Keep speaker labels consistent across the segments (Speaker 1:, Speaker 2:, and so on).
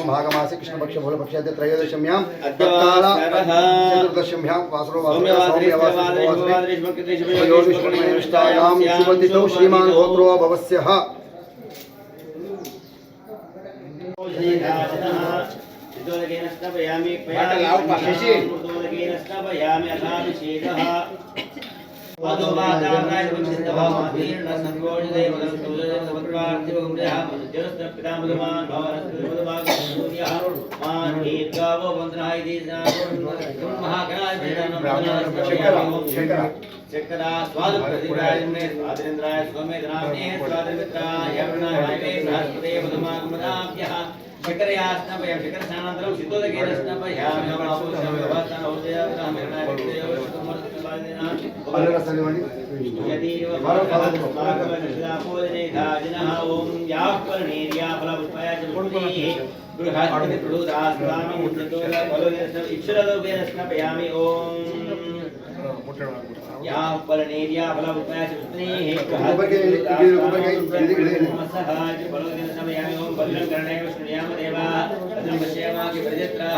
Speaker 1: भागमासे कृष्णपक्ष भूलपक्षे त्रयोदश्यां चतुर्दश्यां वासरो शुभतिथौ श्रीमान् गोत्रो भवस्यः
Speaker 2: चक्रा स्वाद प्रतिराय में स्वादेन्द्राय स्वमेधनामने स्वादमित्राय वरुणाय बृहस्पते वदमागमदाभ्यः चक्रयास्नपयं चक्रस्नानन्तरं सिद्धोदकेन स्नापयामि ओम यापर्णेर्या फलपुष्पाय च बृहस्पति प्रदोदास्वामी इक्षरलोकेन स्नापयामि ओम या परनेरिया फलपुष्पाय च सहज फलोदकेन स्नापयामि ओम भद्रं कर्णेय श्रुण्याम देवा भद्रं पश्यामा कि प्रजत्रा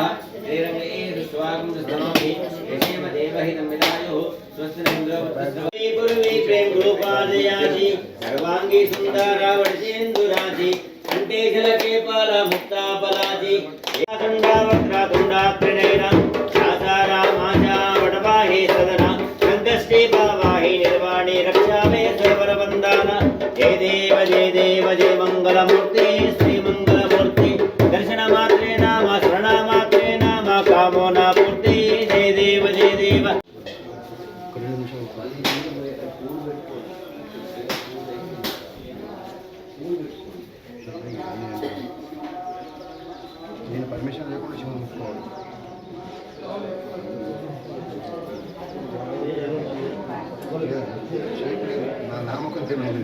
Speaker 2: श्रीरंगे स्वागं दस्मोहि यशेम देवहितं विदायो स्वस्तिरेन्द्रवत्सवे पूर्वे प्रेम गुरुपादयाचि सर्वांगी सुंदरावडचेन्दुराचि कंठे जलके पाला मुक्ता पलाचि दंडावक्त्रा दंडात्रिनयना शासारामाजा वटवाहे सदना कंकस्ते पावाहे निर्वाणे रक्षामे सर्वरवंदाना जय देव जय मंगलमूर्ति श्री मंगलमूर्ति दर्शन मात्रे नाम शरण मात्रे नाम कामना पूर्ति जय देव
Speaker 1: నేను పర్మిషన్ లేకుండా శివం ముట్టుకోవాలి నా నామకం తెలియదు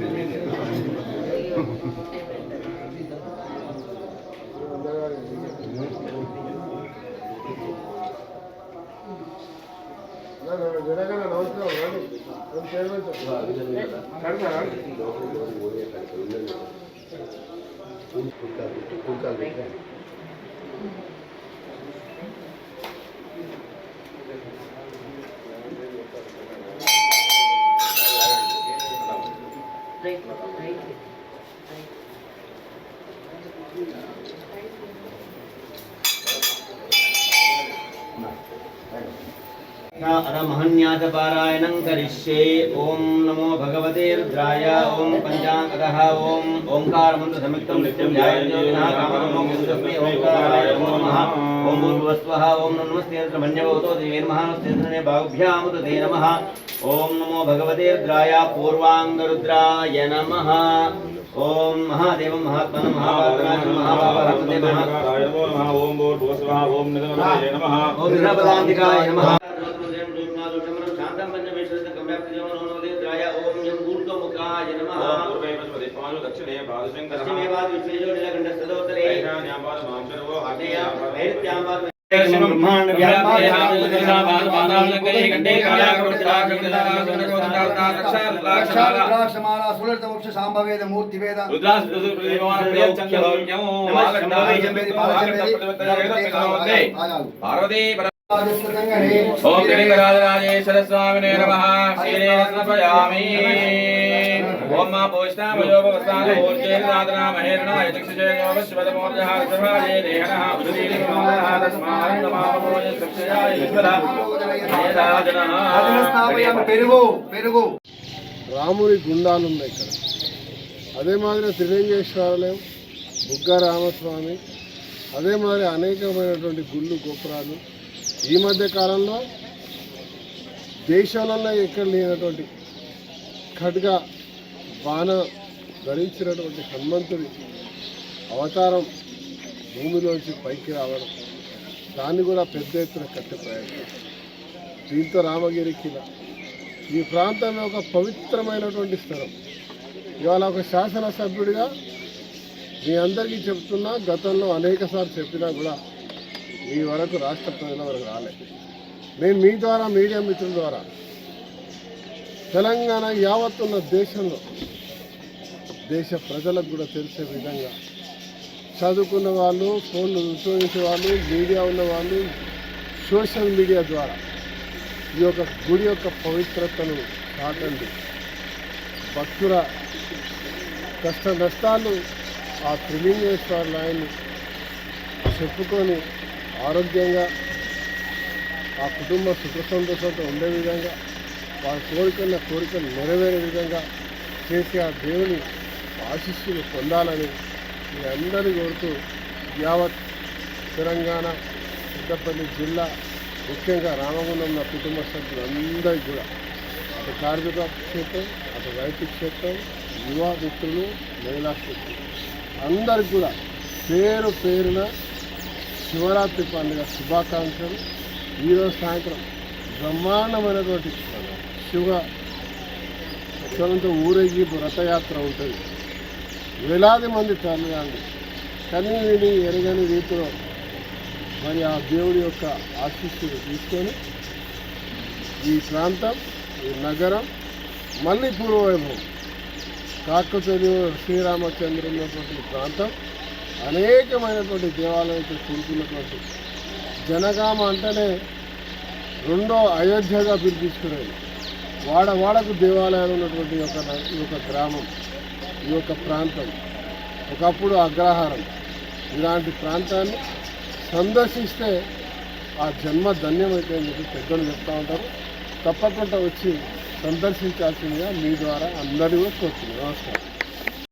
Speaker 1: अरमहन्यात पारायणं करिष्ये ओम नमो भगवते रुद्राय ओम पंचांगतः ओम ओंकार मंत्र समिक्तं नित्यं ध्यायन्तो कामं तस्मै ओंकाराय नमो नमः ओम भूर्भुवस्वः ओम नमस्ते ब्रह्मण्यवतो देवे नमः नमस्ते बाहुभ्यां ते नमः ओम नमो भगवते रुद्राय पूर्वांगरुद्राय नमः ओम महादेव महात्मन महापात्राय महापावहते महाकाराय नमः ओम भूर्भुवस्वः ओम निधनाय नमः ओम निधनापदान्तिकाय नमः दक्षिणे पश्चिमे ब्रह्मांड ओम गणेशराजेश्वर स्वामिने नमः शीलेन समर्पयामि ओम मा पोष्णामयोपवस्तान ओर्जेनादना महेरणा यक्षजे योगश्वदमोर्जः सर्वाजे देहनः उदरीनिमानः तस्मात् नमामो यक्षयाय ईश्वरः येदाजनः
Speaker 3: పెరుగు రాముడి గుండాలు ఉన్నాయి ఇక్కడ. అదే మాదిరి త్రిలింగేశ్వరాలయం, బుగ్గ రామస్వామి, అదే మాదిరి అనేకమైనటువంటి గుళ్ళు గోపురాలు. ఈ మధ్య కాలంలో దేశంలో ఎక్కడ లేనటువంటి ఖడ్గ బాణ ధరించినటువంటి హనుమంతుడి అవతారం భూమిలోంచి పైకి రావడం, దాన్ని కూడా పెద్ద ఎత్తున కట్టే ప్రయత్నం. దీంతో రామగిరికి ఈ ప్రాంతంలో ఒక పవిత్రమైనటువంటి స్థలం. ఇవాళ ఒక శాసనసభ్యుడిగా మీ అందరికీ చెప్తున్నా, గతంలో అనేకసార్లు చెప్పినా కూడా మీ వరకు రాష్ట్ర ప్రజల వరకు రాలేదు. నేను మీ ద్వారా, మీడియా మిత్రుల ద్వారా తెలంగాణ యావత్తున్న దేశ ప్రజలకు కూడా తెలిసే విధంగా చదువుకున్న వాళ్ళు, ఫోన్లు ఉపయోగించే వాళ్ళు, మీడియా ఉన్న వాళ్ళు సోషల్ మీడియా ద్వారా ఈ యొక్క గుడి యొక్క పవిత్రతను చాటండి. భక్తుల కష్ట నష్టాలు ఆ త్రిలింగేశ్వరులు ఆయన్ని చెప్పుకొని ఆరోగ్యంగా ఆ కుటుంబ సుఖ సంతోషంతో ఉండే విధంగా వారి కోరికలు నెరవేరే విధంగా చేసి ఆ దేవుని ఆశీస్సులు పొందాలని మీ అందరి కోరుతూ యావత్ తెలంగాణ పెద్దపల్లి జిల్లా ముఖ్యంగా రామగుండం నా కుటుంబ సభ్యులందరికీ కూడా అటు కార్మిక క్షేత్రం, అటు రైతు క్షేత్రం, యువ మిత్రులు, మహిళా శక్తులు అందరికి కూడా పేరు పేరున శివరాత్రి పండుగ శుభాకాంక్షలు. ఈరోజు సాయంత్రం బ్రహ్మాండమైనటువంటి శివ ఉత్సవంతో ఊరేగింపు రథయాత్ర ఉంటుంది. వేలాది మంది తరలిండి. కని విని ఎరగని రీతిలో మరి ఆ దేవుడి యొక్క ఆశీస్సులు తీసుకొని ఈ ప్రాంతం, ఈ నగరం మళ్ళీ పూర్వవైభవం కాకతీయ శ్రీరామచంద్రుడు ఉన్నటువంటి ప్రాంతం అనేకమైనటువంటి దేవాలయాలతో కూడుకున్నటువంటి జనగామ అంటేనే రెండో అయోధ్యగా పిలిపించుకునేది. వాడకు దేవాలయాలు ఉన్నటువంటి ఈ యొక్క గ్రామం, ఈ యొక్క ప్రాంతం ఒకప్పుడు అగ్రహారం. ఇలాంటి ప్రాంతాన్ని సందర్శిస్తే ఆ జన్మ ధన్యమైతే అని చెప్పి పెద్దలు చెప్తూ ఉంటారు. తప్పకుండా వచ్చి సందర్శించాల్సిందిగా మీ ద్వారా అందరినీ కోరుతున్నాను. నమస్కారం.